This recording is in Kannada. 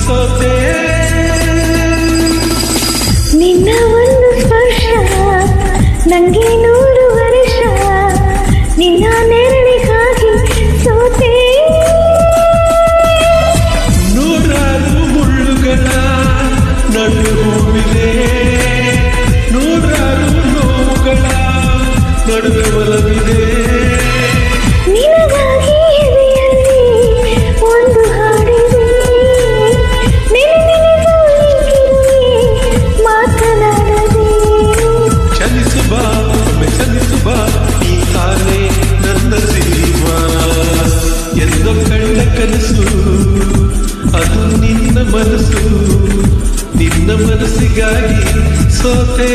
ಸೋತೆ. ನಿನ್ನ ಒಂದು ಸ್ಪರ್ಶ ನಂಗೆ 100 ವರ್ಷ, ನಿನ್ನ ನೆರಳಿಗಾಗಿ ಸೋತೆ. ನೂರಾರು ಮುಳ್ಳುಗಳ ನಡು ಹೂವಿದೆ, ನೂರಾರು ನೋವುಗಳ ನಡುವೆ ಒಲವಿದೆ. ನಿನಗಾಗಿ ಎದೆಯಲ್ಲಿ ಒಂದು ಹಾಡಿದೆ, ನೆನೆಸುವೆ ಮಾತನಾಡದೆ. ಚಲಿಸುವ ಚಲಿಸುವ ಈ ತಾನೇ ನನ್ನ ಜೀವ. ಎಂದೋ ಕಂಡ ಕನಸು ಅದು ನಿನ್ನ ಮನಸ್ಸು, ನಿನ್ನ ಮನಸ್ಸಿಗಾಗಿ ಸೋತೆ.